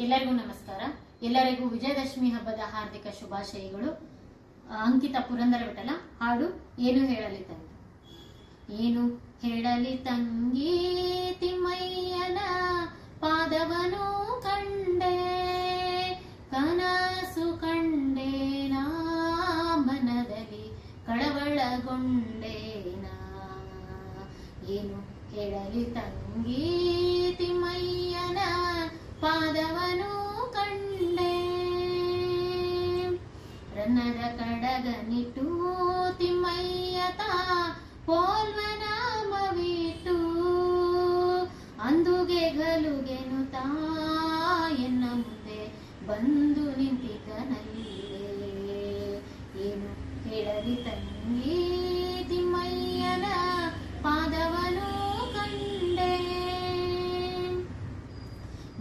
ಎಲ್ಲರಿಗೂ ನಮಸ್ಕಾರ. ಎಲ್ಲರಿಗೂ ವಿಜಯದಶಮಿ ಹಬ್ಬದ ಹಾರ್ದಿಕ ಶುಭಾಶಯಗಳು. ಅಂಕಿತ ಪುರಂದರ ವಿಠಲ ಹಾಡು ಏನು ಹೇಳಲಿ ತಂಗಿ. ಏನು ಹೇಳಲಿ ತಂಗಿ ತಿಮ್ಮಯ್ಯನ ಪಾದವನು ಕಂಡೆ, ಕನಸು ಕಂಡೇನಾ ಮನದಲ್ಲಿ ಕಳವಳಗೊಂಡೇನಾ. ಏನು ಹೇಳಲಿ ತಂಗಿ ತಿಮ್ಮಯ್ಯನ ಪಾದವನು ಕಂಡೆ, ರನ್ನದ ಕಡಗನಿಟ್ಟು ತಿಮ್ಮಯ್ಯತ ಪೋಲ್ವನಾಮವಿಟ್ಟು, ಅಂದುಗೆ ಗಲುಗೆನು ತಾಯನ್ನ ಮುಂದೆ ಬಂದು ನಿಂತಿದ್ದನಲ್ಲೇ. ಏನು ಹೇಳಲಿ ತಂಗಿ ತಿಮ್ಮಯ್ಯನ ಪಾದವನು ಕಂಡೆ,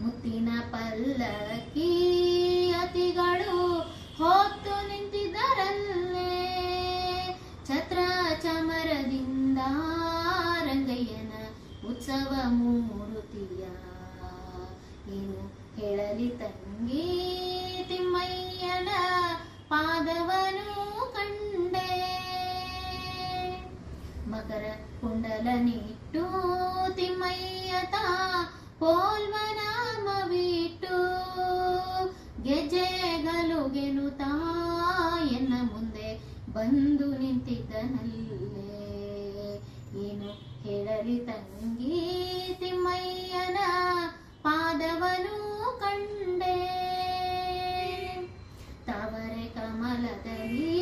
ಮುತ್ತಿನ ಪಲ್ಲಕ್ಕಿ ಅತಿಗಳು ಹೊತ್ತು ನಿಂತಿದ್ದರಲ್ಲೇ, ಛತ್ರ ಚಾಮರದಿಂದ ರಂಗಯ್ಯನ ಉತ್ಸವ ಮೂರುತಿಯ. ಏನು ಹೇಳಲಿ ತಂಗಿ ತಿಮ್ಮಯ್ಯನ ಪಾದವನು ಕಂಡೆ, ಮಕರ ಕುಂಡಲನಿಟ್ಟು ತಿಮ್ಮಯ್ಯತ ಪೋಲ್ವನಾಮವಿಟ್ಟು, ಗೆಜ್ಜೆಗಲುಗೆನು ತಾಯನ್ನ ಮುಂದೆ ಬಂದು ನಿಂತಿದ್ದನಲ್ಲೇ. ಏನು ಹೇಳಲಿ ತಂಗಿ ತಿಮ್ಮಯ್ಯನ ಪಾದವನು ಕಂಡೆ, ತಾವರೆ ಕಮಲದಲ್ಲಿ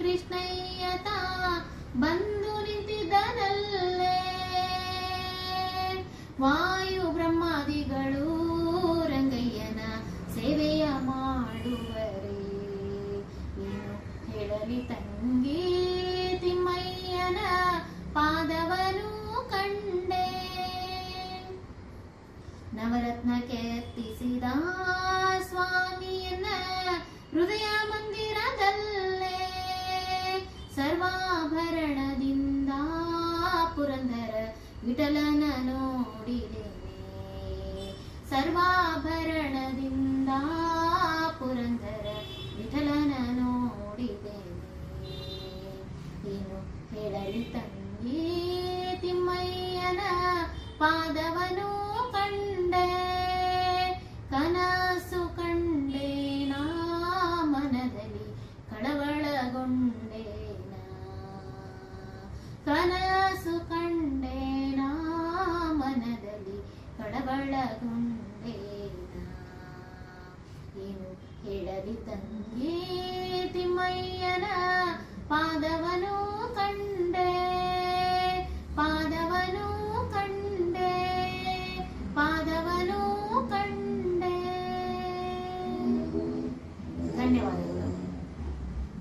ಕೃಷ್ಣಯ್ಯತ ಬಂದು ನಿಂತಿದ್ದನಲ್ಲೇ, ವಾಯು ಬ್ರಹ್ಮಾದಿಗಳು ರಂಗಯ್ಯನ ಸೇವೆಯ ಮಾಡುವರೇ. ಏನು ಹೇಳಲಿ ತಂಗಿ ತಿಮ್ಮಯ್ಯನ ಪಾದವನು ಕಂಡೆ, ನವರತ್ನ ಕೆತ್ತಿಸಿದ ಸ್ವಾಮಿಯನ್ನ ಹೃದಯ ಮಂದಿರದಲ್ಲೇ, ಸರ್ವಾಭರಣದಿಂದ ಪುರಂದರ ವಿಠಲನ ನೋಡಿದೇನೆ, ಸರ್ವಾಭರಣದಿಂದ ಪುರಂದರ ವಿಠಲನ ನೋಡಿದೇನೆ. ಏನು ಹೇಳಲಿ ತಂಗಿ ತಿಮ್ಮಯ್ಯನ ಪಾದವನು ಕಂಡೆ, ಕನಸು ಕಂಡೇನಾ ಮನದಲ್ಲಿ ಕಳವಳಗೊಂಡೇನಾ, ಕನಸು ಕಂಡೇನಾ ಮನದಲ್ಲಿ ಕಳವಳಗೊಂಡೇನಾ. ಏನು ಹೇಳಲಿ ತಂಗಿ